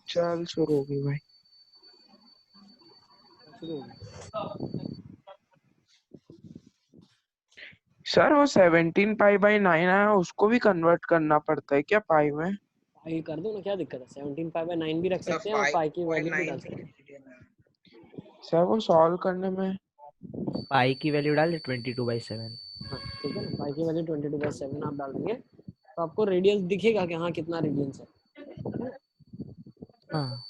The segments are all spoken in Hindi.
चल शुरू होगी भाई। सर वो 17 पाई बाई 9 है, उसको भी कन्वर्ट करना पड़ता है क्या पाई में? पाई कर दो ना, क्या दिक्कत है? 17 पाई बाई 9 भी रख सकते हैं और पाई की वैल्यू भी डाल सकते हैं। सर वो सॉल्व करने में पाई की वैल्यू डाल दे 22/7। हाँ ठीक है ना, पाई की वैल्यू 22/7 आप डाल देंगे तो आपको रेडियंस दिखेगा कि हाँ कितना रेडियंस है। हाँ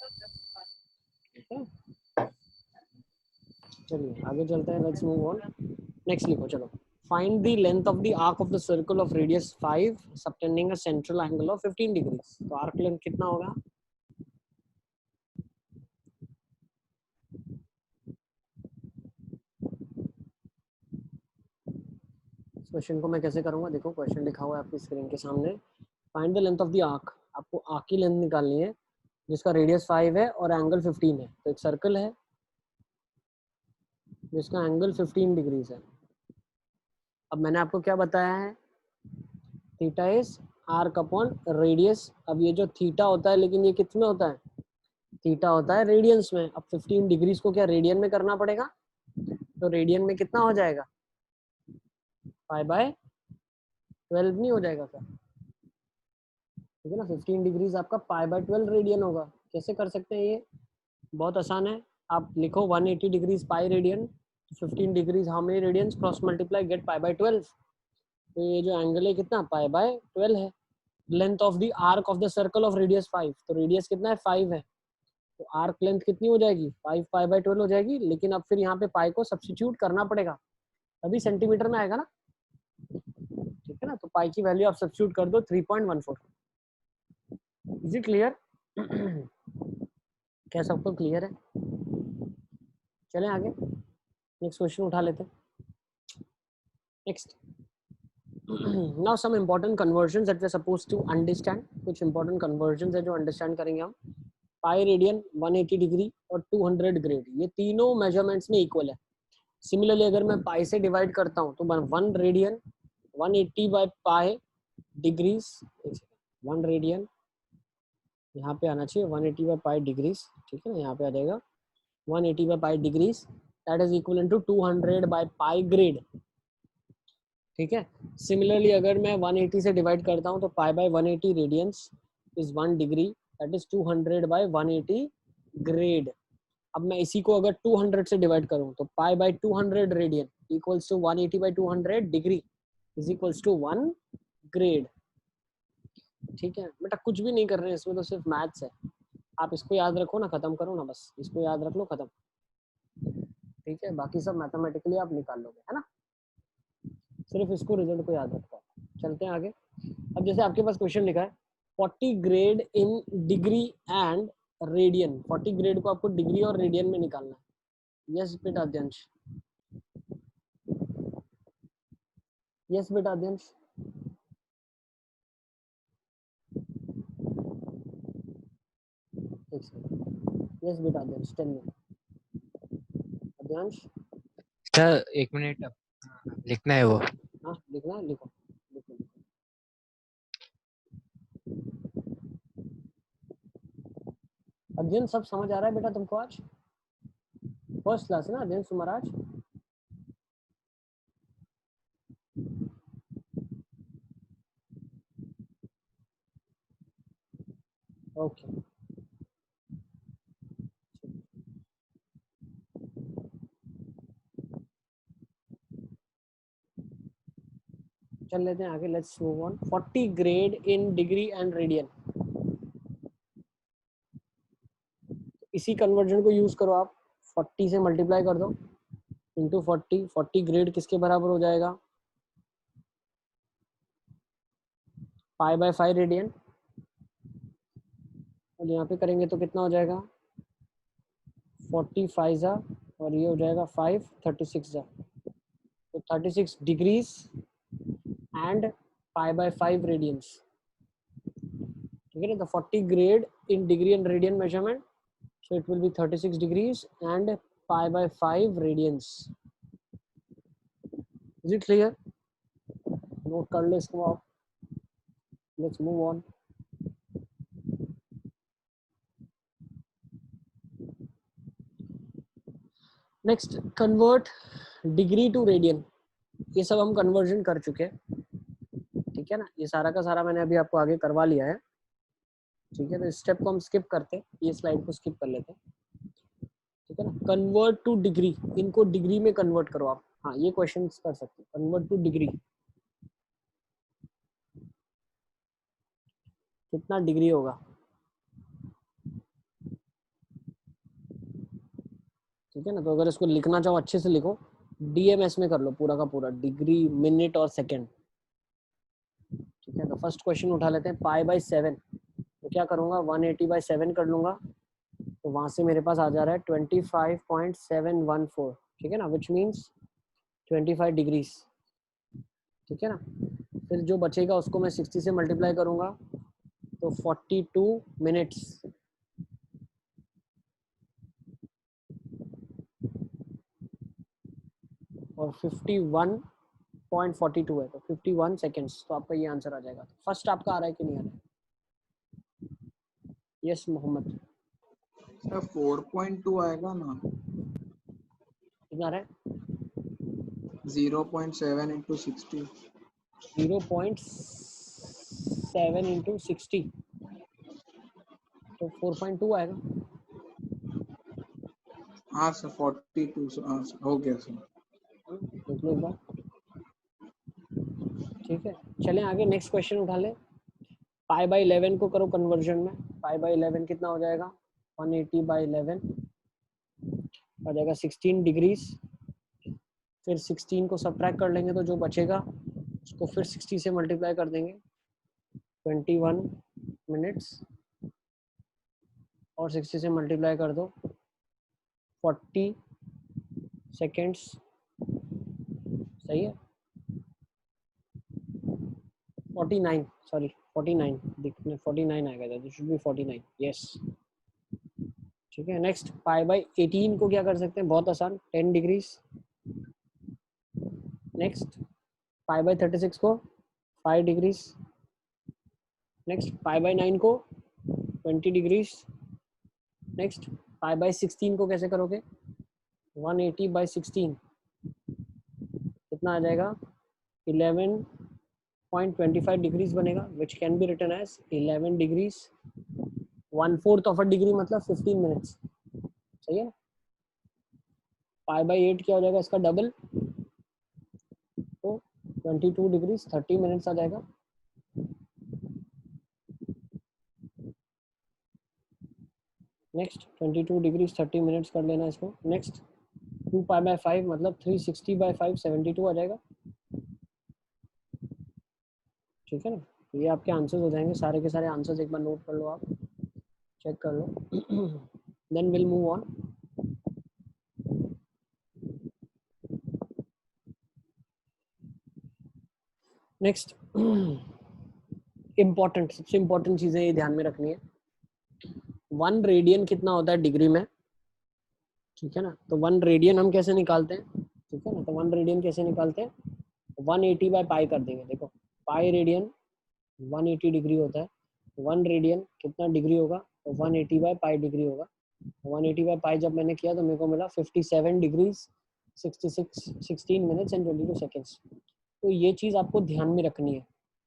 चलिए आगे चलते हैं, लेट्स मूव ऑन। नेक्स्ट लिखो, चलो। Find the length of the arc of the circle of radius 5 subtending a central angle of 15 degrees. तो आर्क लेंथ कितना होगा? क्वेश्चन को मैं कैसे करूंगा, देखो क्वेश्चन लिखा हुआ है आपकी स्क्रीन के सामने। Find the length of the arc, आपको आर्क की लेंथ निकालनी है जिसका रेडियस 5 है और एंगल 15 है। तो एक सर्कल है जिसका एंगल 15 डिग्रीज है। अब मैंने आपको क्या बताया है, theta is arc upon radius. अब ये जो थीटा होता है, लेकिन ये किस में होता है? थीटा होता है रेडियंस में। अब 15 डिग्रीज को क्या रेडियन में करना पड़ेगा? तो रेडियन में कितना हो जाएगा? पाई बाय 12 नहीं हो जाएगा क्या? ठीक है ना, 15 डिग्रीज आपका पाई बाय 12 रेडियन होगा। कैसे कर सकते हैं ये? बहुत आसान है, आप लिखो 180 degrees pi radian, 15 degrees how many radians, cross multiply, get pi by 12। तो ये जो एंगल है कितना? पाई बाय 12 है। Length of the arc of the circle of radius 5, तो रेडियस कितना है? 5 है। तो आर्क लेंथ कितनी हो जाएगी? 5 पाई बाय 12 हो जाएगी। लेकिन अब फिर यहाँ पे पाई को सब्स्टिट्यूट करना पड़ेगा, तभी सेंटीमीटर में आएगा ना। ठीक है ना, तो पाई की वैल्यू आप सब्स्टिट्यूट कर दो 3.14। Is it clear? क्या सबको क्लियर है? चलें आगे, नेक्स्ट क्वेश्चन उठा लेते हैं। Next, now some important conversions that we're supposed to understand। कुछ important conversions है जो understand करेंगे हम। पाई रेडियन 180 डिग्री और 200 ग्रेड, ये तीनों मेजरमेंट्स में इक्वल है। सिमिलरली अगर मैं पाई से डिवाइड करता हूँ तो 1 radian 180 by pi degrees, 1 radian यहाँ पे आना चाहिए 180 बाय पाई डिग्रीज। ठीक है ना, यहाँ पे आ जाएगा 180 by pi degrees, that is equal to 200 by pi grade. ठीक है, सिमिलरली अगर मैं 180 से डिवाइड करता हूँ तो pi by 180 radians is 1 degree, that is 200 by 180 grade. अब मैं इसी को अगर 200 से डिवाइड करूँ तो pi by 200 radian equals to 180 by 200 degree is equals to 1 grade. ठीक है बेटा, कुछ भी नहीं कर रहे हैं इसमें, तो सिर्फ मैथ्स है। आप इसको याद रखो ना, खत्म करो ना, बस इसको याद रख लो, खत्म। ठीक है, बाकी सब मैथमेटिकली आप निकाल लोगे, है ना। सिर्फ इसको, रिजल्ट को याद रखो। चलते हैं आगे। अब जैसे आपके पास क्वेश्चन लिखा है 40 grade in degree and radian. 40 grade को आपको डिग्री और रेडियन में निकालना है। यस बेटा अध्यंश, यस बेटा अध्यंश। यस बेटा अध्यंश, टेल मी अध्यंश। सर 1 मिनट, लिखना है वो। हाँ लिखना है, लिखो लिखो। अध्ययन सब समझ आ रहा है बेटा तुमको? आज फर्स्ट क्लास है ना अध्ययन तुम्हारा आज? ओके, चल लेते हैं आगे, let's move on. 40 grade in degree and radian, इसी कन्वर्जन को यूज करो आप। 40 से मल्टीप्लाई कर दो इंटू 40। 40 ग्रेड किसके बराबर हो जाएगा? पाई बाय 5 रेडियन। और यहाँ पे करेंगे तो कितना हो जाएगा? 45 जा, और ये हो जाएगा 5, 36 जा, तो 36 degrees and pi by 5 radians. ठीक है ना। तो 40 grade in degree and radian measurement, so it will be 36 degrees and pi by 5 radians. Is it clear? Note कर लो इसको आप. Let's move on. Next, convert degree to radian. ये सब हम कन्वर्जन कर चुके हैं, ठीक है ना. ये सारा का सारा मैंने अभी आपको आगे करवा लिया है, ठीक है. तो इस स्टेप को हम स्किप करते हैं, ये स्लाइड को स्किप कर लेते हैं, ठीक है ना. कन्वर्ट टू डिग्री, इनको डिग्री में कन्वर्ट करो आप. हाँ, ये क्वेश्चन कर सकते हैं. कन्वर्ट टू डिग्री, कितना डिग्री होगा, ठीक है ना. तो अगर इसको लिखना चाहो अच्छे से लिखो, डीएमएस में कर लो पूरा का पूरा, डिग्री, मिनट और सेकंड, ठीक है. तो फर्स्ट क्वेश्चन उठा लेते हैं. पाई बाई 7, तो क्या करूंगा, 180 बाई 7 कर लूंगा. तो वहां से मेरे पास आ जा रहा है 25.714, ठीक है ना, विच मीन्स 25 डिग्रीज, ठीक है ना. फिर जो बचेगा उसको मैं 60 से मल्टीप्लाई करूंगा, तो 42 मिनट्स, और 51.42 है, तो 51 सेकेंड्स. तो आपका ये आंसर आ जाएगा. फर्स्ट आपका आ रहा है कि नहीं आ रहा है? यस मोहम्मद, सर 4.2 आएगा ना, कितना आ रहा है? 0.7 into 60. 0.7 into 60, तो 4.2 आएगा. हाँ सर 42 हो गया सर. देख लो एक बार, ठीक है. चलें आगे, नेक्स्ट क्वेश्चन उठा ले. पाई बाई 11 को करो कन्वर्जन में. पाई बाई 11 कितना हो जाएगा, 180 बाई 11 आ जाएगा 16 डिग्रीज. फिर 16 को सब्ट्रैक्ट कर लेंगे, तो जो बचेगा उसको फिर 60 से मल्टीप्लाई कर देंगे, 21 मिनट्स, और 60 से मल्टीप्लाई कर दो, 40 सेकेंड्स, सही है. 49, सॉरी 49 दिखने 49 आएगा, तो शुड बी 49, यस, ठीक है. नेक्स्ट, पाई बाई 18 को क्या कर सकते हैं, बहुत आसान, 10 डिग्रीज. नेक्स्ट, पाई बाई 36 को 5 डिग्रीज. नेक्स्ट, पाई बाई 9 को 20 डिग्रीज. नेक्स्ट, पाई बाई 16 को कैसे करोगे, 180 बाई 16 कितना आ जाएगा, 11.25 डिग्रीज बनेगा, which can be written as 11 degrees 1/4 of a degree, मतलब 15 मिनट्स, सही है ना. पाई बाई 8 क्या हो जाएगा, इसका डबल, तो 22 डिग्रीज 30 मिनट्स आ जाएगा. नेक्स्ट, 22 डिग्रीज 30 मिनट्स कर लेना इसको. नेक्स्ट, 2 पाई बाई 5 मतलब 360 बाई 5 72 आ जाएगा, ठीक है ना. ये आपके आंसर्स हो जाएंगे, सारे के सारे आंसर्स एक बार नोट कर लो आप, चेक कर लो. Then will move on. Next, important, सबसे इम्पोर्टेंट चीजें ये ध्यान में रखनी है. 1 रेडियन कितना होता है डिग्री में, ठीक है ना. तो 1 रेडियन हम कैसे निकालते हैं, ठीक है ना. तो 1 रेडियन कैसे निकालते हैं, 180 बाई पाई कर देंगे. देखो, पाई रेडियन 180 डिग्री होता है. 1 रेडियन कितना डिग्री होगा, तो 180 बाई पाई डिग्री होगा. 180 बाई पाई जब मैंने किया तो मेरे को मिला 57 डिग्रीज 16 मिनट्स एंड 22 सेकेंड्स. तो ये चीज़ आपको ध्यान में रखनी है,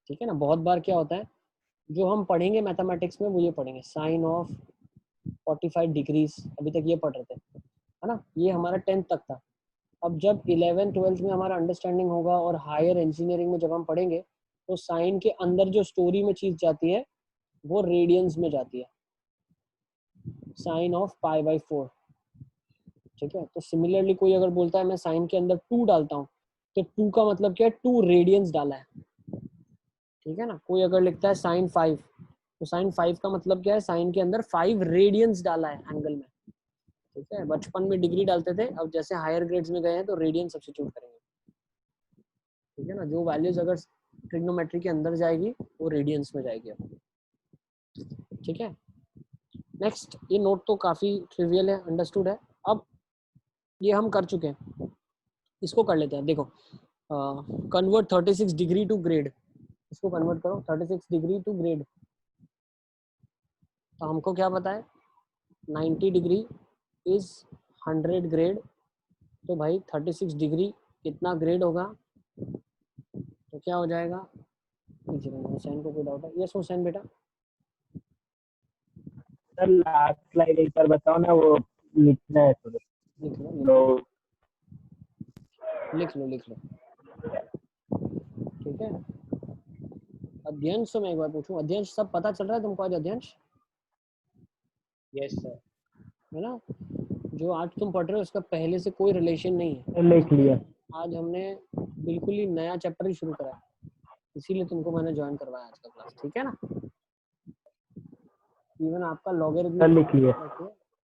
ठीक है ना. बहुत बार क्या होता है, जो हम पढ़ेंगे मैथमेटिक्स में वो ये पढ़ेंगे, साइन ऑफ 45 डिग्रीज, अभी तक ये पढ़ रहे थे, है ना. ये हमारा 10th तक था. अब जब 11th 12th में हमारा अंडरस्टैंडिंग होगा और हायर इंजीनियरिंग में जब हम पढ़ेंगे, तो साइन के अंदर जो स्टोरी में चीज जाती है वो रेडियंस में जाती है, साइन ऑफ पाई बाई 4, ठीक है. तो सिमिलरली कोई अगर बोलता है मैं साइन के अंदर 2 डालता हूँ, तो 2 का मतलब क्या है, 2 रेडियंस डाला है, ठीक है ना. कोई अगर लिखता है साइन 5, तो साइन 5 का मतलब क्या है, साइन के अंदर 5 रेडियंस डाला है एंगल में, ठीक है. बचपन में डिग्री डालते थे, अब जैसे हायर ग्रेड्स में गए हैं तो रेडियन सब्स्टिट्यूट करेंगे, ठीक है ना. जो वैल्यूज अगर ट्रिग्नोमेट्री के अंदर जाएगी वो रेडियंस में जाएगी. ठीक है, नेक्स्ट, ये नोट तो काफ़ी ट्रिवियल है, अंडरस्टूड है। अब ये हम कर चुके हैं, इसको कर लेते हैं। देखो, कन्वर्ट 36 डिग्री टू ग्रेड, इसको कन्वर्ट करो 36 डिग्री टू ग्रेड। तो हमको क्या पता है, 90 डिग्री इज 100 ग्रेड। तो भाई 36 डिग्री कितना ग्रेड होगा, तो क्या हो जाएगा। हुसैन को कोई डाउट है? यस हुसैन बेटा। सर लास्ट स्लाइड एक बार बताओ ना, वो लिखना है थोड़ा। लिख लो तो लिख लो लिख लो, ठीक है। अध्यंश से मैं एक बार पूछूं, अध्यंश सब पता चल रहा है तुमको आज? अध्यंश यस सर। है ना, जो आज तुम पढ़ रहे हो उसका पहले से कोई रिलेशन नहीं है। लिख लिया। आज हमने बिल्कुल ही नया चैप्टर ही शुरू करा है, इसीलिए तुमको मैंने ज्वाइन करवाया आज का क्लास, ठीक है ना। इवन आपका सर लॉगरिथमिक लिख लिया।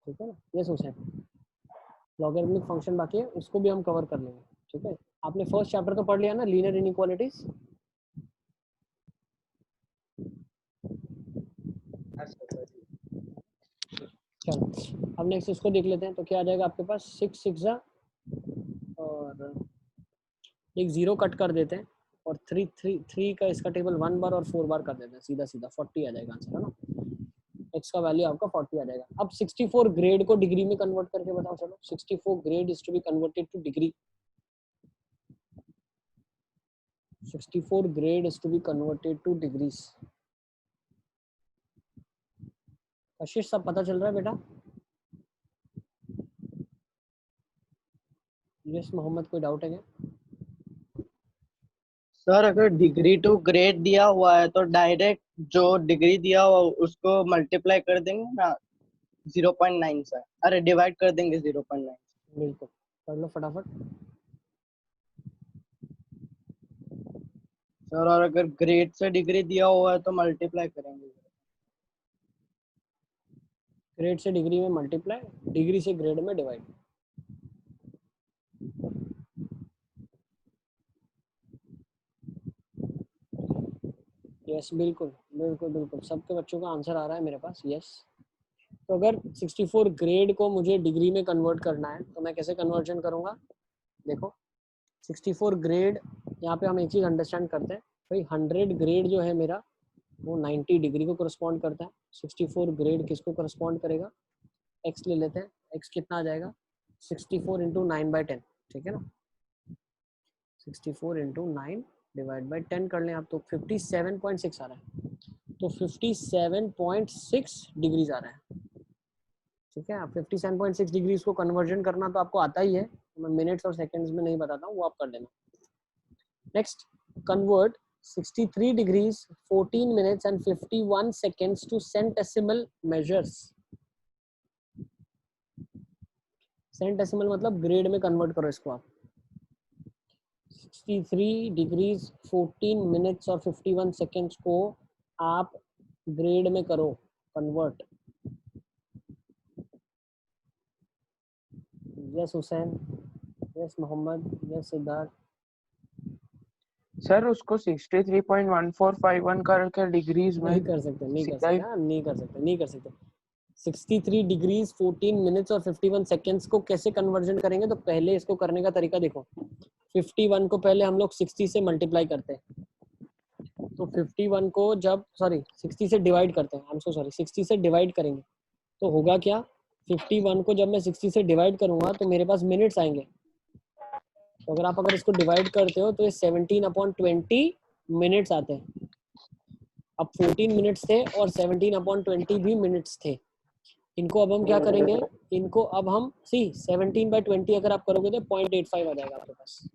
ठीक है ना। यस हुसैन, लॉगरिथमिक फंक्शन बाकी है, उसको भी हम कवर कर लेंगे, ठीक है। आपने फर्स्ट चैप्टर तो पढ़ लिया ना, लीनियर इनइक्वालिटीज। चलो अब नेक्स्ट इसको देख लेते हैं। तो क्या आ जाएगा आपके पास, 6 6 और एक 0 कट कर देते हैं, और 3 3 3 का इसका टेबल 1 बार और 4 बार कर देते हैं, सीधा सीधा 40 आ जाएगा आंसर, है ना। x का वैल्यू आपका 40 आ जाएगा। अब 64 ग्रेड को डिग्री में कन्वर्ट करके बताओ। चलो 64 grade is to be converted to degree. 64 grade is to be converted to degrees. Kashish सब पता चल रहा है बेटा? यस मोहम्मद, कोई डाउट है क्या? सर अगर डिग्री टू ग्रेड दिया हुआ है तो डायरेक्ट जो डिग्री दिया हुआ उसको मल्टीप्लाई कर देंगे ना 0.9 से, अरे डिवाइड कर देंगे 0.9। बिल्कुल, कर लो फटाफट। सर और अगर ग्रेड से डिग्री दिया हुआ है तो मल्टीप्लाई करेंगे। ग्रेड से डिग्री में मल्टीप्लाई, डिग्री से ग्रेड में डिवाइड। यस बिल्कुल बिल्कुल बिल्कुल, सबके बच्चों का आंसर आ रहा है मेरे पास, यस। तो अगर 64 ग्रेड को मुझे डिग्री में कन्वर्ट करना है तो मैं कैसे कन्वर्जन करूंगा? देखो 64 ग्रेड, यहाँ पे हम एक चीज़ अंडरस्टैंड करते हैं भाई, 100 ग्रेड जो है मेरा वो 90 डिग्री को करस्पॉन्ड करता है। 64 ग्रेड किसको करस्पॉन्ड करेगा? x ले लेते हैं, x कितना आ जाएगा, 64 इंटू 9/10, ठीक है ना। 64 इंटू 9 डिवाइड बाई 10 कर लें आप, तो 57.6 आ रहा है। तो 57.6 डिग्रीज आ रहा है, ठीक है। आप 57.6 डिग्रीज को कन्वर्जन करना तो आपको आता ही है, मैं मिनट्स और सेकंड्स में नहीं बताता हूँ, वो आप कर लेना। Next, convert 63 degrees 14 minutes and 51 seconds to centesimal measures. Centesimal मतलब ग्रेड में कन्वर्ट करो इसको आप। 63 डिग्रीज 14 मिनट्स और 51 सेकेंड्स को आप ग्रेड में करो convert. Yes Hussain, yes Mohammad, yes Siddharth. Sir उसको 63.1451 करके डिग्रीज में नहीं कर सकते, नहीं कर सीधा ही सकते, हाँ, नहीं कर सकते, नहीं कर सकते। 63 डिग्रीज 14 मिनट्स और 51 सेकेंड्स को कैसे कन्वर्जन करेंगे? तो पहले इसको करने का तरीका देखो, 51 को पहले हम लोग 60 से मल्टीप्लाई करते हैं। तो 51 को जब 60 से डिवाइड करते हैं, 60 से डिवाइड करेंगे तो होगा क्या, 51 को जब मैं 60 से डिवाइड करूंगा तो मेरे पास मिनट्स आएंगे। तो अगर इसको डिवाइड करते हो तो ये 17/20 मिनट्स आते हैं। अब 14 मिनट्स थे और 17/20 भी मिनट्स थे। इनको अब हम क्या करेंगे, इनको अब हम 17/20 अगर आप करोगे तो 0.85 आ जाएगा आपके पास।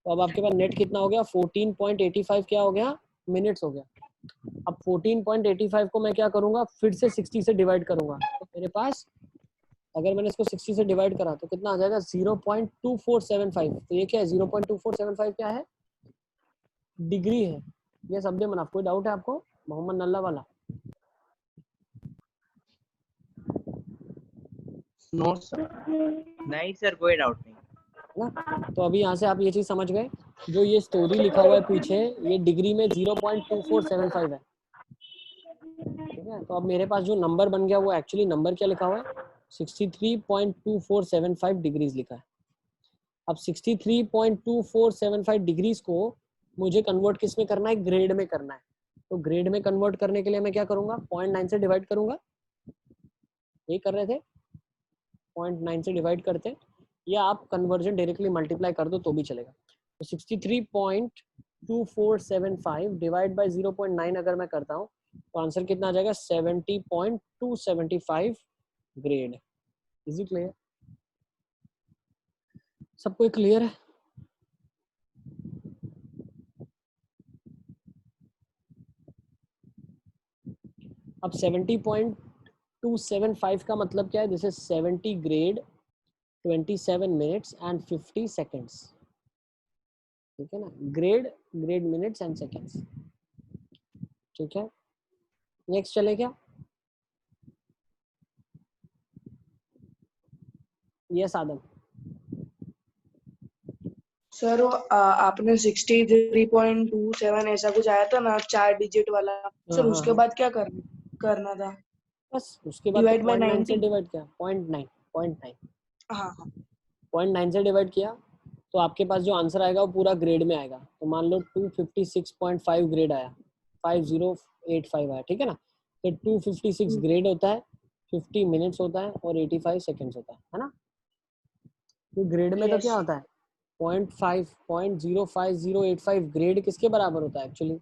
तो अब आपके पास नेट कितना हो गया, 14.85 क्या हो गया, मिनट्स हो गया। अब 14.85 को मैं क्या करूंगा, फिर से 60 से डिवाइड करूंगा, तो मेरे पास अगर मैंने इसको 60 से डिवाइड करा तो कितना आ जाएगा, 0.2475। तो ये क्या है, 0.2475 क्या है, डिग्री है। ये शब्द मनाफ, कोई डाउट है आपको? मोहम्मद नल्ला वाला। No sir. नहीं सर, कोई डाउट नहीं। ना, तो अभी यहाँ से आप ये चीज समझ गए, जो ये स्टोरी लिखा हुआ है पीछे, ये डिग्री में 0.2475 है। ठीक है, तो अब मेरे पास जो नंबर बन गया वो एक्चुअली नंबर क्या लिखा हुआ है, 63.2475 डिग्रीज लिखा है। अब 63.2475 डिग्रीज को मुझे कन्वर्ट किस में करना है, ग्रेड में करना है। तो ग्रेड में कन्वर्ट करने के लिए मैं क्या करूंगा, 0.9 से डिवाइड करूंगा, ये कर रहे थे 0.9 से डिवाइड करते, या आप कन्वर्जन डायरेक्टली मल्टीप्लाई कर दो तो भी चलेगा। तो 63.2475 डिवाइड बाय 0.9 अगर मैं करता हूँ तो आंसर कितना आ जाएगा, 70.275 ग्रेड। Is it clear? सबको क्लियर है? अब 70.275 का मतलब क्या है, this is 70 grade 27 minutes and 50 seconds. ठीक है ना, grade grade minutes and seconds. ठीक है, नेक्स्ट चले क्या? यस आदम। सर वो आपने 63.27 ऐसा कुछ आया था ना, 4 डिजिट वाला। सर उसके बाद क्या करना था? बस उसके बाद डिवाइड बाय 0.9 से 90। डिवाइड किया, 0.9 हाँ हाँ 0.9 से डिवाइड किया तो आपके पास जो आंसर आएगा वो पूरा ग्रेड में आएगा। तो मान लो 256.5 ग्रेड आया, 5085 आया। ठीक है ना, तो 256 ग्रेड होता है, 50 मिनट्स होता है और 85 सेकेंड्स होता है ना। तो ग्रेड में तो क्या यस होता है, 0.5085 ग्रेड किसके बराबर होता है एक्चुअली,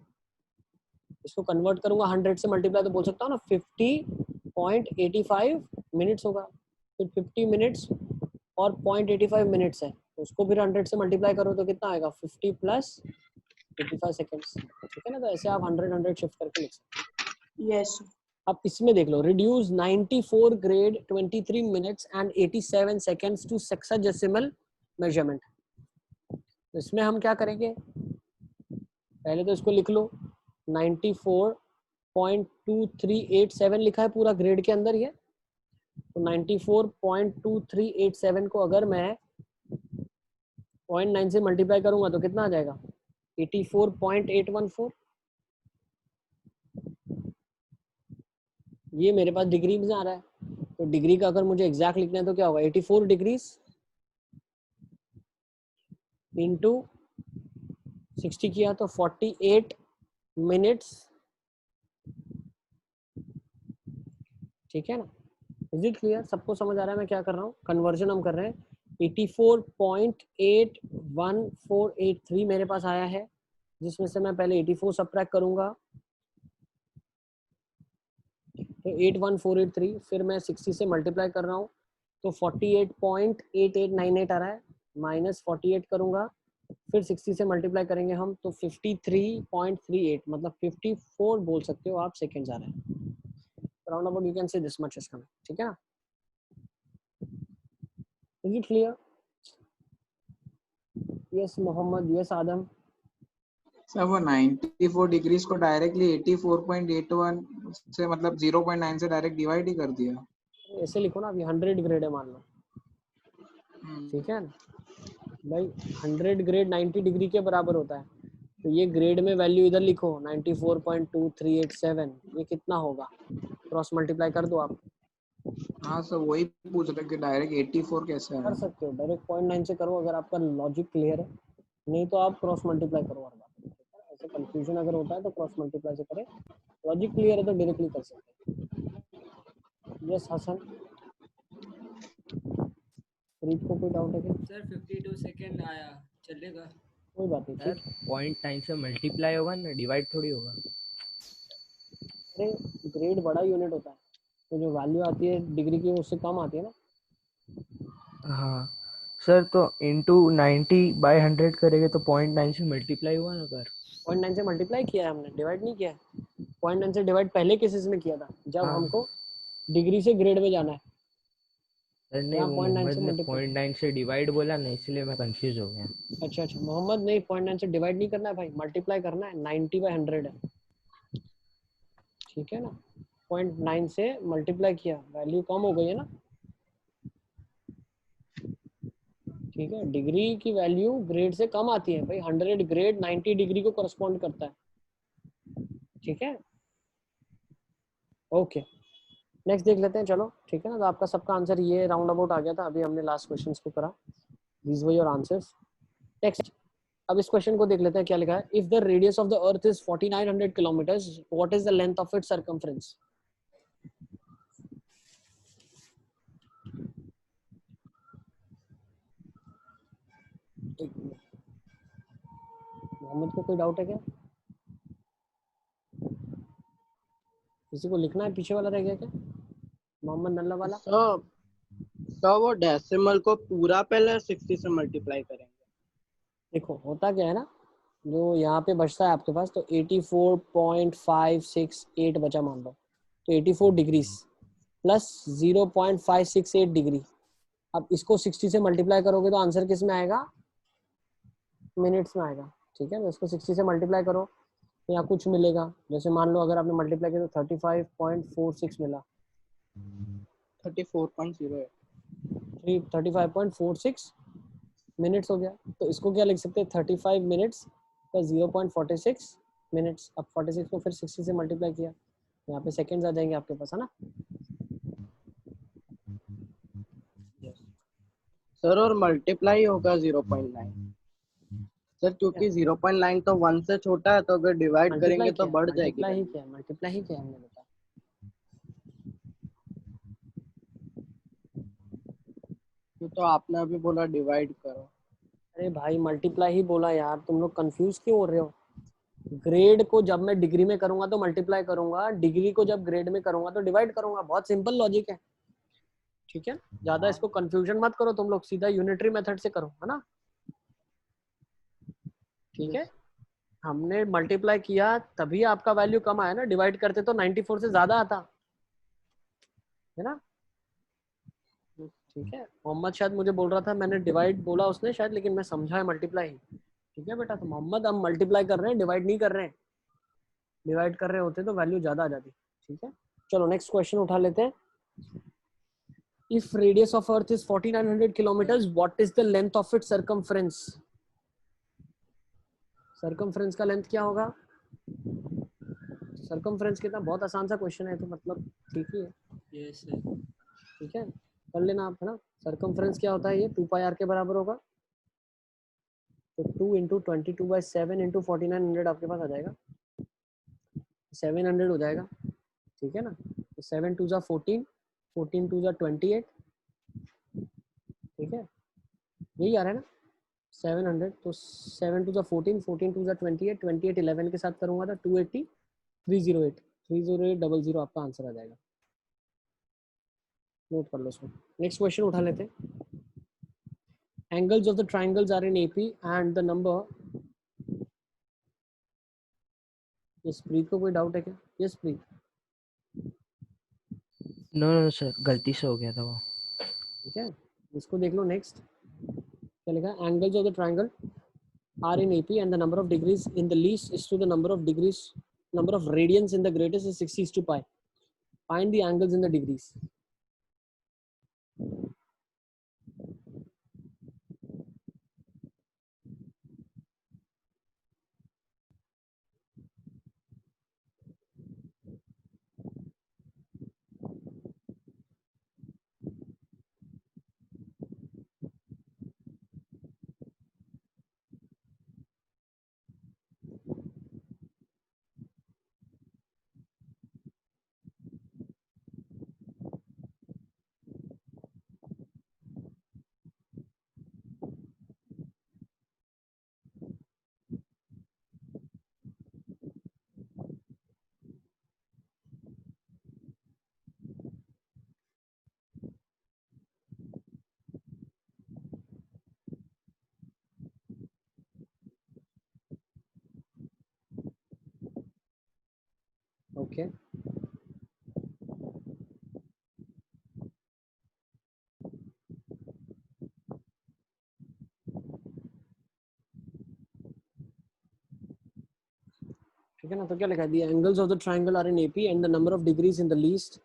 इसको कन्वर्ट करूंगा 100 से मल्टीप्लाई तो बोल सकता हूँ ना 50.85 मिनट्स होगा। फिर 50 मिनट्स और 0.85 मिनट्स है, तो उसको फिर 100 से मल्टीप्लाई करो तो कितना आएगा, 50 प्लस 85 सेकेंड्स। ठीक है ना, तो ऐसे आप 100 शिफ्ट करके लिख सकते हैं। यस अब इसमें देख लो, reduce 94 grade 23 minutes and 87 seconds to sexadecimal measurement. तो इसमें हम क्या करेंगे, पहले तो इसको लिख लो, 94.2387 लिखा है पूरा ग्रेड के अंदर ये। तो 94.2387 को अगर मैं 0.9 से मल्टीप्लाई करूंगा तो कितना आ जाएगा, 84.814। ये मेरे पास डिग्री में आ रहा है, तो डिग्री का अगर मुझे एग्जैक्ट लिखना है तो क्या होगा, 84 डिग्रीज इंटू 60 किया तो 48 मिनट्स। ठीक है ना, इज इट क्लियर? सबको समझ आ रहा है मैं क्या कर रहा हूँ? कन्वर्जन हम कर रहे हैं, 84.81483 मेरे पास आया है, जिसमें से मैं पहले 84 सब्ट्रैक्ट करूंगा तो 81483, फिर मैं 60 से मल्टीप्लाई कर रहा हूँ तो 48.8898 आ रहा है, माइनस 48 करूंगा, फिर 60 से मल्टीप्लाई करेंगे हम तो 53.38 मतलब 54 बोल सकते हो आप सेकेंड्स आ रहे हैं। Round about you can say this much is coming. ठीक है ना, is it clear? Yes Mohammad, yes Adam. Sir वो 94 डिग्रीज को डायरेक्टली 84.81 से मतलब 0.9 से डायरेक्ट डिवाइड ही कर दिया। ऐसे लिखो ना, अभी 100 ग्रेड है मान लो। ठीक है ना भाई, 100 ग्रेड 90 डिग्री के बराबर होता है, तो ये ग्रेड में वैल्यू इधर लिखो 94.2387, ये कितना होगा, क्रॉस मल्टीप्लाई कर दो आप। हाँ सर वही पूछ रहे कि डायरेक्ट 84 कैसे कर आया। सकते हो, डायरेक्ट 0.9 से करो अगर आपका लॉजिक क्लियर है, नहीं तो आप क्रॉस मल्टीप्लाई करो हर बार। ऐसे कंफ्यूजन अगर होता है तो क्रॉस मल्टीप्लाई से करें, लॉजिक क्लियर है तो डायरेक्टली कर सकते हैं। यस हसन, रीत को कोई डाउट है क्या? सर 52 सेकेंड आया, चलेगा? कोई बात नहीं, सर ठीक है। 0.9 से मल्टीप्लाई होगा ना, डिवाइड थोड़ी होगा। अरे ग्रेड बड़ा यूनिट होता है, तो जो वैल्यू आती है डिग्री की उससे कम आती है ना। हाँ सर, तो इंटू 90/100 करेंगे तो 0.9 से मल्टीप्लाई हुआ ना सर। 0.9 से मल्टीप्लाई किया है हमने, डिवाइड नहीं किया है। 0.9 से डिवाइड पहले केसेस में किया था जब हाँ हमको डिग्री से ग्रेड में जाना है। सर नहीं, यहाँ वो 0.9 मोहम्मद से ने मल्टीप्लाई। 0.9 से डिवाइड बोला ना, इसलिए मैं कंफ्यूज हो गया। अच्छा अच्छा, मोहम्मद नहीं, 0.9 से डिवाइड नहीं करना है भाई, मल्टीप्लाई करना है, 90/100 है। ठीक है ना, 0.9 से मल्टीप्लाई किया, वैल्यू कम हो गई है ना। ठीक है, डिग्री की वैल्यू ग्रेड से कम आती है भाई, 100 ग्रेड 90 डिग्री को करस्पॉन्ड करता है। ठीक है, ओके नेक्स्ट देख लेते हैं, चलो ठीक है ना। तो आपका सबका आंसर ये राउंड अबाउट आ गया था, अभी हमने लास्ट क्वेश्चन को करा, these were your answers. Next अब इस क्वेश्चन को देख लेते हैं क्या लिखा है। If the radius of the earth is 4900 kilometres, what is the length of its circumference? Mohammad को कोई डाउट है क्या? किसी को लिखना है? पीछे वाला रह गया क्या? मोहम्मद नल्ला वाला। सर वो डेसिमल को पूरा पहले 60 से मल्टीप्लाई करेंगे। देखो होता क्या है ना, जो यहाँ पे बचता है आपके पास, तो 84.568 बचा मान लो, तो 84 डिग्रीज प्लस 0.568 डिग्री। अब इसको 60 से मल्टीप्लाई करोगे तो आंसर किस में आएगा? मिनट्स में आएगा। ठीक है, तो इसको 60 से मल्टीप्लाई करो तो यहाँ कुछ मिलेगा। जैसे मान लो अगर आपने मल्टीप्लाई किया तो 35.46 मिला, 34.08 35.46 मिनट्स हो गया। तो इसको क्या लिख सकते हैं? 35 मिनट्स प्लस 0.46 मिनट्स। अब 46 को फिर 60 से मल्टीप्लाई किया, यहाँ पे सेकेंड्स आ जाएंगे आपके पास, है ना। सर और मल्टीप्लाई होगा 0.9 सर, क्योंकि 0.9 तो 1 से छोटा है, तो अगर डिवाइड करेंगे तो बढ़ जाएगी। मल्टीप्लाई ही क्या हमने बताया। तो आपने अभी बोला डिवाइड करो। अरे भाई मल्टीप्लाई ही बोला यार, तुम लोग कंफ्यूज क्यों हो रहे हो? ग्रेड को जब मैं डिग्री में करूंगा तो मल्टीप्लाई करूंगा, डिग्री को जब ग्रेड में करूंगा तो डिवाइड करूंगा। बहुत सिंपल लॉजिक है, ठीक है। ज्यादा इसको कंफ्यूजन मत करो तुम लोग, सीधा यूनिटरी मेथड से करो, है ना। ठीक है, हमने मल्टीप्लाई किया तभी आपका वैल्यू कम आया ना, डिवाइड करते तो 94 से ज्यादा आता, है ना। ठीक है, मोहम्मद शायद मुझे बोल रहा था, मैंने डिवाइड बोला उसने शायद, लेकिन मैं समझा है मल्टीप्लाई। ठीक है बेटा, तो मोहम्मद हम मल्टीप्लाई कर रहे हैं, डिवाइड नहीं कर रहे हैं। डिवाइड कर रहे होते तो वैल्यू ज्यादा आ जाती। ठीक है, चलो नेक्स्ट क्वेश्चन उठा लेते हैं। If radius of earth is 4900 kilometres, what is the length of its circumference? Circumference का लेंथ क्या होगा? सर्कमफ्रेंस कितना, बहुत आसान सा क्वेश्चन है, तो मतलब ठीक ही है। यस ठीक है, कर लेना आप, है ना। सर्कमफ्रेंस क्या होता है? ये 2 पाई आर के बराबर होगा, तो 2 इंटू 22/7 इंटू 4900 आपके पास आ जाएगा, 700 हो जाएगा। ठीक है ना, तो 7 2 ज़ा 14, 14 2 ज़ा 28। ठीक है, यही आ रहा है ना 700। तो 7 2 ज़ा 14, 14 2 ज़ा 28, 28 11 के साथ करूंगा तो 280 308 30800 आपका आंसर आ जाएगा। नोट कर लो इसमें। नेक्स्ट क्वेश्चन उठा लेते हैं। Angles of the triangles are in AP and the number, ये प्रीत को कोई डाउट है क्या? यस प्रीत। नो सर, गलती से हो गया था वो। ठीक है, इसको देख लो। नेक्स्ट क्या लिखा है? Angles of the triangle are in AP and the number of degrees in the least is to the number of radians in the greatest is 60:pi. Find the angles in the degrees. Okay. ठीक है ना, तो क्या लिखा है? The angles of the triangle are in AP and the number of degrees in the least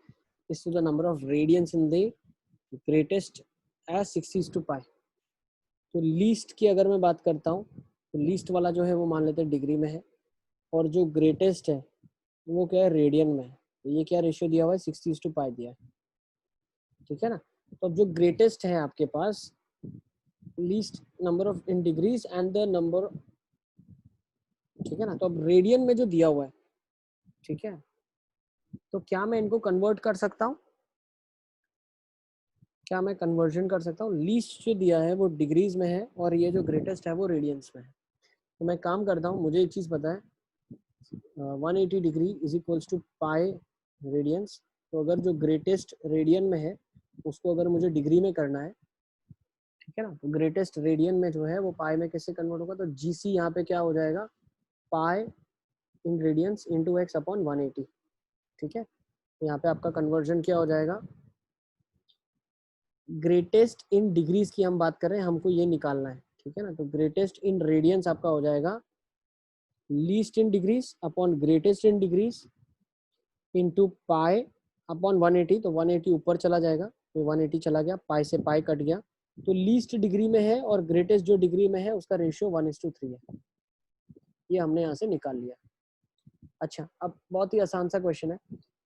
is to the number of radians in the greatest as 60:pi. तो लीस्ट की अगर मैं बात करता हूँ तो लीस्ट वाला जो है वो मान लेते हैं डिग्री में है, और जो ग्रेटेस्ट है वो क्या है? रेडियन में है। तो ये क्या रेशियो दिया हुआ है, 60:π दिया है, ठीक है ना। तो अब जो ग्रेटेस्ट है आपके पास, least number of in degrees and the number, ठीक है ना। तो अब रेडियन में जो दिया हुआ है, ठीक है, तो क्या मैं इनको कन्वर्ट कर सकता हूँ, क्या मैं कन्वर्जन कर सकता हूँ। लीस्ट जो दिया है वो डिग्रीज में है और ये जो ग्रेटेस्ट है वो रेडियंस में है। तो मैं काम करता हूँ, मुझे एक चीज़ पता है, 180 degree is equals to pi radians. तो अगर जो ग्रेटेस्ट रेडियन में है उसको अगर मुझे डिग्री में करना है, ठीक है ना, तो ग्रेटेस्ट रेडियन में जो है वो पाई में कैसे कन्वर्ट होगा, तो जीसी यहाँ पे क्या हो जाएगा, pi in radians into x upon 180, ठीक है। तो यहाँ पे आपका कन्वर्जन क्या हो जाएगा, ग्रेटेस्ट इन डिग्रीज की हम बात कर रहे हैं, हमको ये निकालना है, ठीक है ना। तो ग्रेटेस्ट इन रेडियंस आपका हो जाएगा least in degrees upon greatest in degrees into pi upon 180। तो 180 ऊपर चला जाएगा, तो 180 चला गया, पाई से पाई कट गया, तो लीस्ट डिग्री में है और ग्रेटेस्ट जो डिग्री में है उसका रेशियो 1:3 है। ये हमने यहाँ से निकाल लिया। अच्छा, अब बहुत ही आसान सा क्वेश्चन है,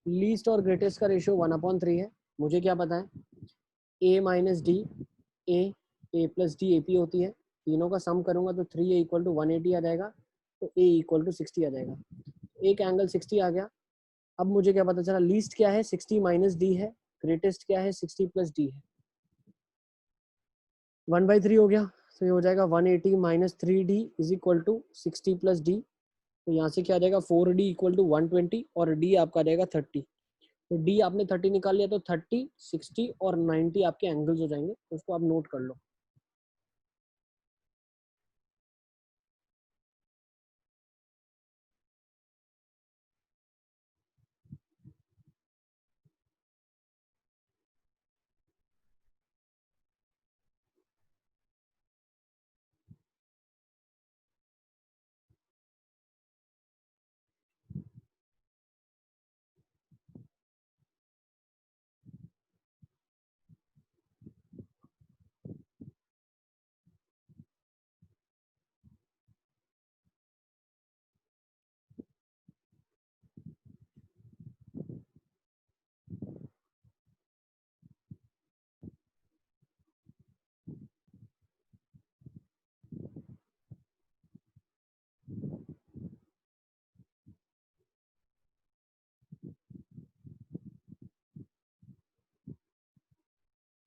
लीस्ट और ग्रेटेस्ट का रेशियो 1/3 है। मुझे क्या पता है, A minus D A plus D A P होती है, तीनों का सम करूंगा तो 3a इक्वल टू 180 आ जाएगा, तो ए इक्वल टू 60 आ जाएगा। एक एंगल 60 आ गया। अब मुझे क्या पता चला, लीस्ट क्या है 60 माइनस डी है, ग्रेटेस्ट क्या है 60 प्लस डी है, 1/3 हो गया। तो ये हो जाएगा 180 minus 3d is equal to 60 plus d. तो यहाँ से क्या आ जाएगा 4d इक्वल टू 120 और d आपका आ जाएगा 30। तो d आपने 30 निकाल लिया, तो 30, 60 और 90 आपके एंगल्स हो जाएंगे, तो उसको आप नोट कर लो।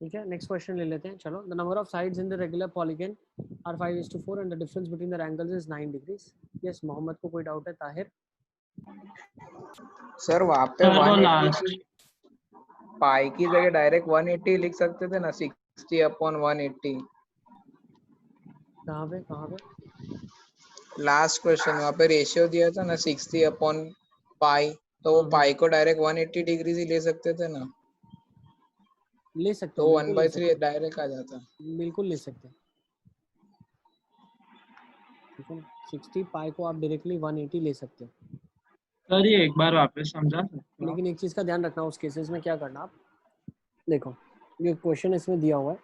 ठीक है, नेक्स्ट क्वेश्चन ले लेते हैं। चलो, the number of sides in the regular polygon are 5:4 and the difference between the angles is 9 degrees. Yes, Mohammad को कोई डाउट है? ताहिर सर वहाँ पे सर वो 180 लास्ट की पाई की जगह डायरेक्ट 180 लिख सकते थे ना, 60 अपॉन 180। कहाँ पे, कहाँ पे? लास्ट क्वेश्चन वहाँ पे रेशियो दिया था ना 60 अपॉन पाई, तो वो पाई को डायरेक्ट 180 डिग्री ही ले सकते थे ना, ले सकते तो हैं, बिल्कुल ले 1/3 सकते डायरेक्ट आ जाता। हैं, बिल्कुल ले सकते हैं, ठीक है ना। 60 पाई को आप डायरेक्टली 180 ले सकते हैं, सर ये एक बार वापस समझा सकते हो आप? लेकिन एक चीज़ का ध्यान रखना, उस केसेस में क्या करना, आप देखो ये क्वेश्चन इसमें दिया हुआ है,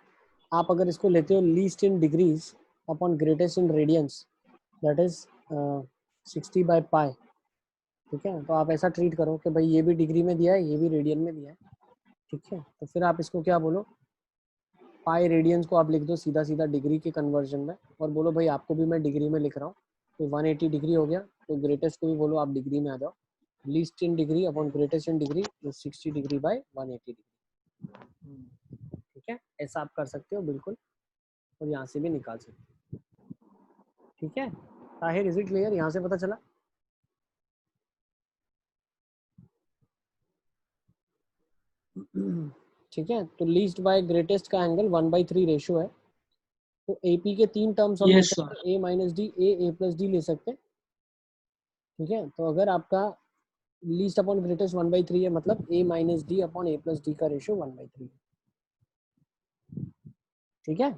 आप अगर इसको लेते हो least in degrees upon greatest in radians, that is 60/π, ठीक है। तो आप ऐसा ट्रीट करो कि भाई ये भी डिग्री में दिया है, ये भी रेडियन में दिया है, ठीक है। तो फिर आप इसको क्या बोलो, पाई रेडियंस को आप लिख दो सीधा सीधा डिग्री के कन्वर्जन में, और बोलो भाई आपको भी मैं डिग्री में लिख रहा हूँ, तो 180 डिग्री हो गया, तो ग्रेटेस्ट को भी बोलो आप डिग्री में आ जाओ, least in degree upon greatest in degree 60 degree by 180 degree, ठीक है। ऐसा आप कर सकते हो बिल्कुल, और यहाँ से भी निकाल सकते हो, ठीक है। Tahir, is it clear? यहाँ से पता चला? ठीक है। तो लीस्ट बाय ग्रेटेस्ट का एंगल 1/3 रेशियो है, तो एपी के 3 टर्म्स हम ले यस सकते सर। हैं, ए minus D, A plus D ले सकते हैं, ठीक है। तो अगर आपका लीस्ट अपॉन ग्रेटेस्ट 1/3 है, मतलब ए माइनस डी अपॉन ए प्लस डी का रेशियो 1/3 है, ठीक है।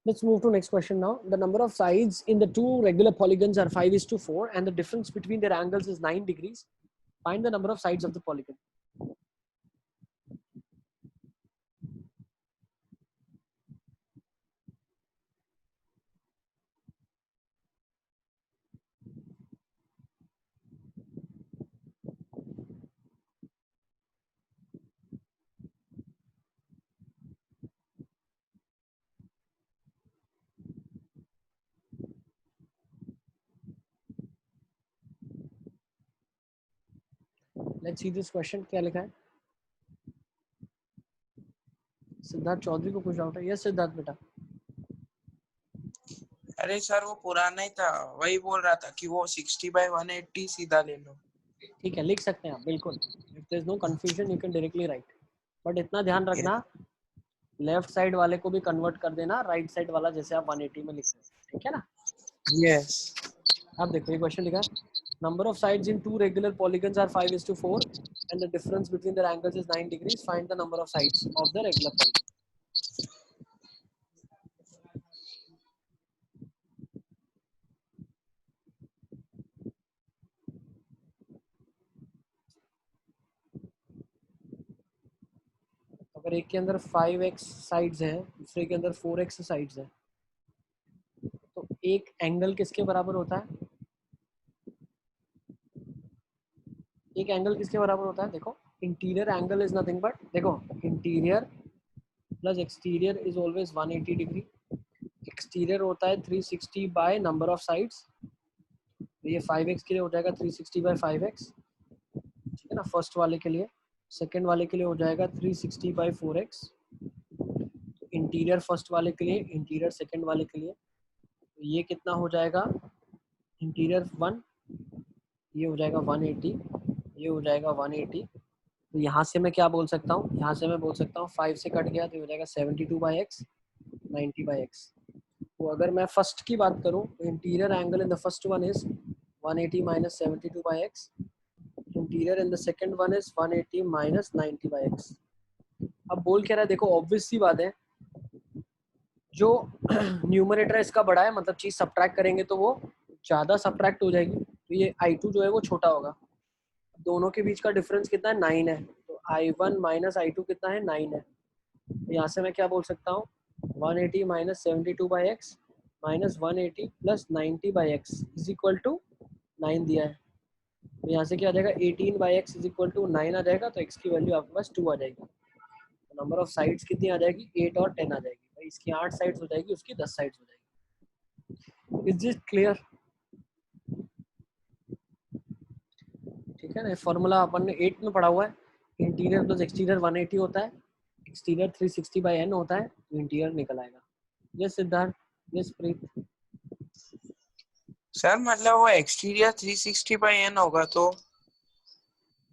Let's move to next question now. The number of sides in the two regular polygons are 5:4 and the difference between their angles is 9 degrees. Find the number of sides of the polygon. Let's see this question, क्या लिखा है? सिद्धार्थ चौधरी को कुछ डाउट है? यस सिद्धार्थ बेटा। अरे सर वो पुराना ही था, वही बोल रहा था कि वो 60/180 सीधा ले लो। ठीक है, लिख सकते हैं आप बिल्कुल। If there is no confusion you can directly write, but इतना ध्यान रखना लेफ्ट साइड वाले को भी कन्वर्ट कर देना राइट साइड वाला जैसे आप 180 में लिख रहे हैं, ठीक है ना? यस। अब देखो ये क्वेश्चन लिखा है, number of sides in two regular polygons are 5:4 and the difference between their angles is 9 degrees, find the number of sides of the regular polygon. अगर एक के अंदर 5x साइड्स हैं, दूसरे के अंदर 4x साइड्स हैं, तो एक एंगल किसके बराबर होता है? एक एंगल किसके बराबर होता है? देखो interior angle is nothing but, देखो interior plus exterior is always 180 degree. Exterior होता है 360 बाय नंबर ऑफ साइड्स, तो ये 5x के लिए हो जाएगा 360 बाय 5x, ठीक है ना, फर्स्ट वाले के लिए। सेकंड वाले के लिए हो जाएगा 360 बाय 4x। इंटीरियर फर्स्ट वाले के लिए, इंटीरियर सेकंड वाले के लिए, तो ये कितना हो जाएगा? इंटीरियर 1, ये हो जाएगा 180, ये हो जाएगा 180। तो यहाँ से मैं क्या बोल सकता हूँ? यहाँ से मैं बोल सकता हूँ 5 से कट गया तो ये हो जाएगा 72 बाई एक्स, 90 बाई एक्स। तो अगर मैं फर्स्ट की बात करूँ तो interior angle in the first one is 180 minus 72 by x, interior in the second one is 180 minus 90 by x. अब बोल क्या रहा है? देखो ऑब्वियस सी बात है, जो न्यूमरेटर है इसका बड़ा है, मतलब चीज सब्ट्रैक्ट करेंगे तो वो ज़्यादा सब्ट्रैक्ट हो जाएगी, तो ये I2 जो है वो छोटा होगा। दोनों के बीच का डिफरेंस कितना है? 9 है, तो I1 माइनस I2 कितना है? 9 है। तो यहाँ से मैं क्या बोल सकता हूँ? 180 minus 72 by x minus 180 plus 90 by x is equal to 9 दिया है, तो यहाँ से क्या आ जाएगा? 18 by x is equal to 9 आ जाएगा, तो एक्स की वैल्यू आपके पास 2 आ जाएगी। तो नंबर ऑफ साइड्स कितनी आ जाएगी? 8 और 10 आ जाएगी। भाई इसकी 8 साइड्स हो जाएगी, उसकी 10 साइड्स हो जाएगी। Is this clear? ठीक है ना, फॉर्मूला अपन ने 8 में पढ़ा हुआ है, इंटीरियर प्लस एक्सटीरियर 180 होता है, एक्सटीरियर 360 बाई एन होता है, तो इंटीरियर निकल आएगा। यस सिद्धार्थ, यस प्रीत। सर मतलब वो एक्सटीरियर 360/n होगा तो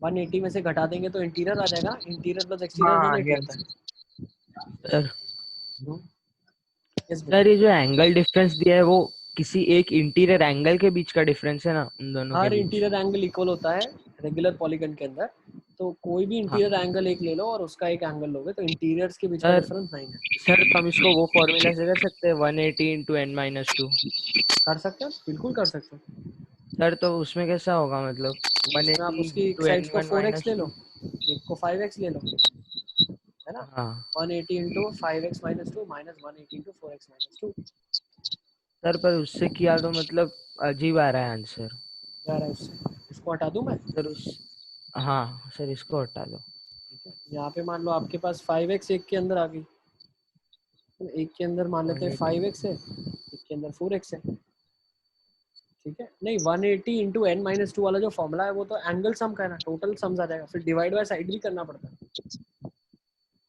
180 में से घटा देंगे तो इंटीरियर आ जाएगा, इंटीरियर प्लस एक्सटीरियर हाँ 180 होता यस। है। सर यस सर ये जो एंगल डिफरेंस दिया है वो किसी एक इंटीरियर एंगल के बीच का डिफरेंस है ना, उन दोनों के हर बीच? इंटीरियर एंगल इक्वल होता है रेगुलर पॉलीगन के अंदर, तो कोई भी हाँ इंटीरियर एंगल एक ले लो और उसका एक एंगल लोगे तो इंटीरियर्स के बीच का सर, डिफरेंस 9 है। सर तो हम इसको वो फॉर्मूला से कर सकते हैं 180 इंटू n-2। कर सकते हो, बिल्कुल कर सकते हो। सर तो उसमें कैसा होगा, मतलब उसमें आप 180 उसकी एक इंटू साइड को n1 4x माइनस ले लो, 2। एक को 5x ले लो, है ना? हाँ 180 into 5x minus 2 minus 180 into 4x minus 2 sir, पर उससे किया तो मतलब अजीब आ रहा है आंसर। जा रहा है उससे, इसको हटा दूं मैं? सर उस हाँ सर इसको हटा दो। ठीक है, यहाँ पे मान लो आपके पास 5x एक के अंदर आ गई, तो एक के अंदर मान लेते हैं 180 5x है, एक के अंदर 4x है, ठीक है? नहीं 180 इंटू n माइनस 2 वाला जो फॉर्मूला है वो तो एंगल सम का है ना, टोटल सम्स आ जाएगा, फिर डिवाइड बाय साइड भी करना पड़ता है।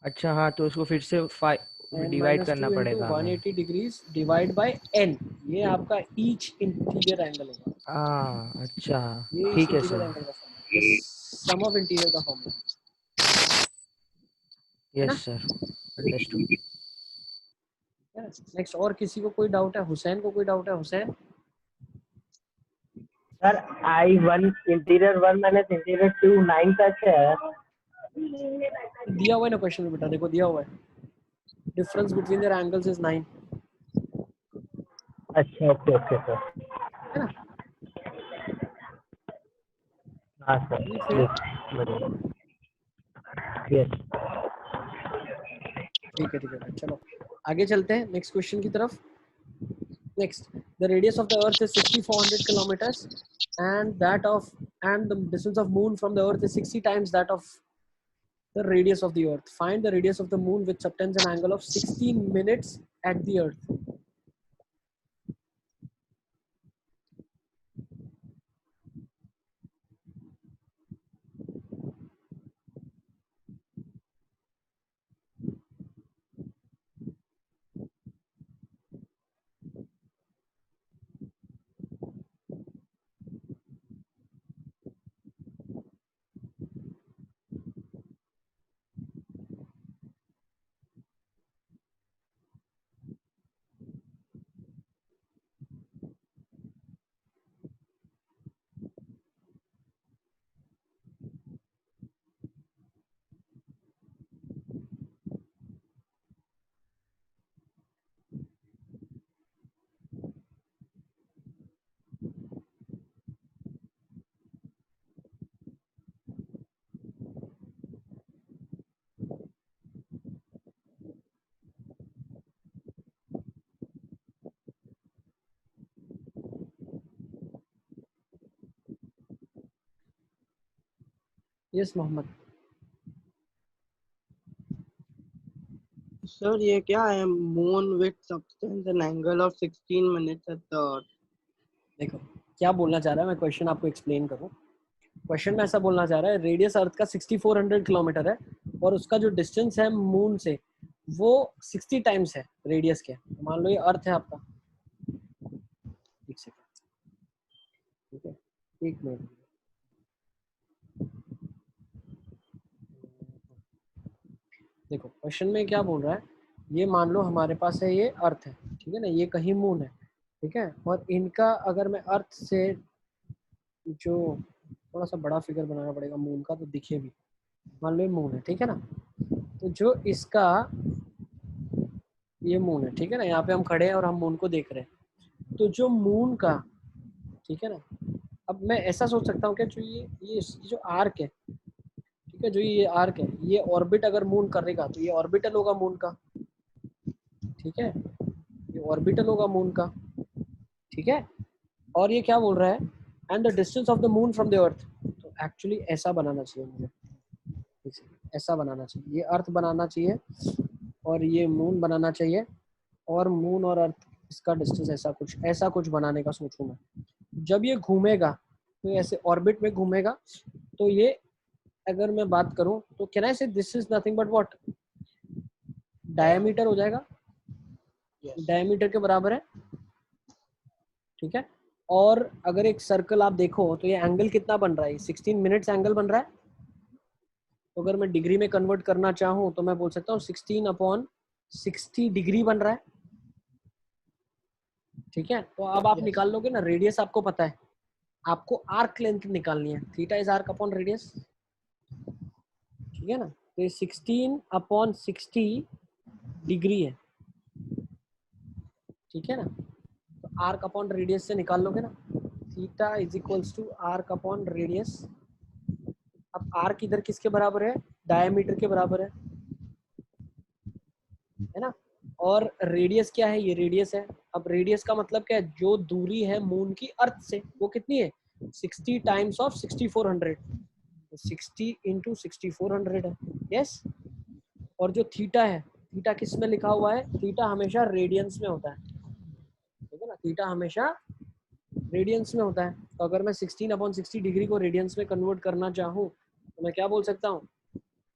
अच्छा हाँ, तो उसको फिर से n डिवाइड माइनस करना 2 इंटू पड़ेगा हमें। 180 डिग्रीज डिवाइड बाय n, ये आपका ईच इंटीरियर एंगल होगा, हाँ अच्छा, ये ईच ठीक है इंटीरियर सर। एंगल का फॉर्मूला, ये सम ऑफ इंटीरियर का फॉर्मूला है यस ना? Sir, understood. नेक्स्ट, और किसी को कोई डाउट है? हुसैन को कोई डाउट है? Hussain sir I1 interior 1 minus interior 2 9 तक है। दिया हुआ है ना क्वेश्चन में बेटा, देखो दिया हुआ है, difference between their angles is 9, अच्छा ओके ओके सर। है ना? हाँ सर ये clear? यस बढ़िया यस। ठीक है ठीक है भाई, चलो आगे चलते हैं नेक्स्ट क्वेश्चन की तरफ। Next, the radius of the earth is 6400 kilometres and the distance of moon from the earth is 60 times that of the radius of the earth. Find the radius of the moon which subtends an angle of 16 minutes at the earth. Yes Mohammad. Sir ये क्या है, moon with substance and angle of 16 minutes at the earth. देखो क्या बोलना चाह रहा है, मैं क्वेश्चन आपको एक्सप्लेन करूँ। क्वेश्चन में ऐसा बोलना चाह रहा है, रेडियस अर्थ का 6400 किलोमीटर है और उसका जो डिस्टेंस है मून से वो 60 टाइम्स है रेडियस के। मान लो ये अर्थ है आपका, एक सेकंड, ठीक है, एक मिनट। देखो क्वेश्चन में क्या बोल रहा है, ये मान लो हमारे पास है ये अर्थ है, ठीक है ना, ये कहीं मून है, ठीक है, और इनका अगर मैं अर्थ से जो थोड़ा सा बड़ा फिगर बनाना पड़ेगा मून का तो दिखे भी, मान लो ये मून है, ठीक है ना, तो जो इसका ये मून है, ठीक है ना, यहाँ पे हम खड़े हैं और हम मून को देख रहे हैं, तो जो मून का, ठीक है ना, अब मैं ऐसा सोच सकता हूँ कि जो ये जो आर्क है, ठीक है, जो ये आर्क है, ये ऑर्बिट अगर मून करेगा तो ये ऑर्बिटल होगा मून का, ठीक है, ये ऑर्बिटल होगा मून का, ठीक है, और ये क्या बोल रहा है, and the distance of the moon from the earth, तो एक्चुअली ऐसा बनाना चाहिए मुझे, ऐसा बनाना चाहिए, ये अर्थ बनाना चाहिए और ये मून बनाना चाहिए, और मून और अर्थ इसका डिस्टेंस ऐसा कुछ बनाने का सोचूं मैं। जब ये घूमेगा तो ऐसे ऑर्बिट में घूमेगा, तो ये अगर मैं बात करूं तो कैन आई से this is nothing but what, diameter हो जाएगा, डायमीटर के बराबर है, ठीक है। और अगर एक सर्कल आप देखो तो ये एंगल कितना बन रहा है, 16 मिनट्स एंगल बन रहा है, तो अगर मैं डिग्री में कन्वर्ट करना चाहूँ तो मैं बोल सकता हूँ 16/60 डिग्री बन रहा है, ठीक है। तो अब आप निकाल लोगे ना, रेडियस आपको पता है, आपको आर्क लेंथ निकालनी है, theta is arc upon radius, ठीक है ना, तो ये 16/60 डिग्री है, ठीक है ना, तो आर्क अपॉन रेडियस से निकाल लोगे ना, theta is equals to arc upon radius. अब आर्क इधर किसके बराबर है, डायमीटर के बराबर है ना, और रेडियस क्या है, ये रेडियस है। अब रेडियस का मतलब क्या है, जो दूरी है मून की अर्थ से वो कितनी है, 60 टाइम्स ऑफ 6400, 60 इंटू 6400 है, यस। और जो थीटा है, थीटा किस में लिखा हुआ है, थीटा हमेशा रेडियंस में होता है, ठीक है ना, थीटा हमेशा रेडियंस में होता है। तो अगर मैं 16/60 डिग्री को रेडियंस में कन्वर्ट करना चाहूँ तो मैं क्या बोल सकता हूँ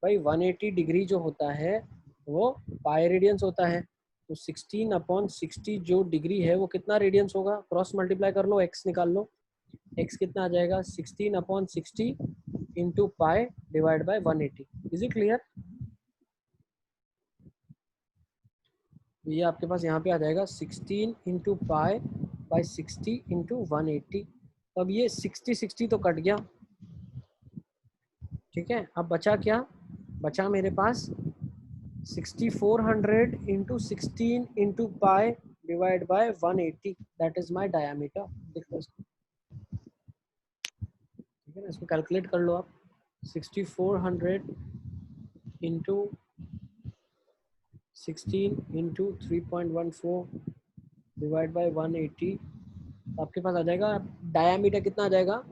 भाई, 180 डिग्री जो होता है वो पाई रेडियंस होता है, तो 16/60 जो डिग्री है वो कितना रेडियंस होगा, क्रॉस मल्टीप्लाई कर लो, एक्स निकाल लो, एक्स कितना आ जाएगा, 16/60 into pi divide by 180। Is it clear? ये आपके पास यहाँ पे आ जाएगा 16 इंटू पाई बाई 60 इंटू 180। अब ये 60 तो कट गया, ठीक है, अब बचा क्या, बचा मेरे पास 6400 into 16 into pi divide by 180, that is my diameter. देखो इसको, ठीक है ना, इसको कैलकुलेट कर लो आप, 6400 इंटू 16 इंटू 3.14 डिवाइड बाय 180, आपके पास आ जाएगा, डायमीटर कितना आ जाएगा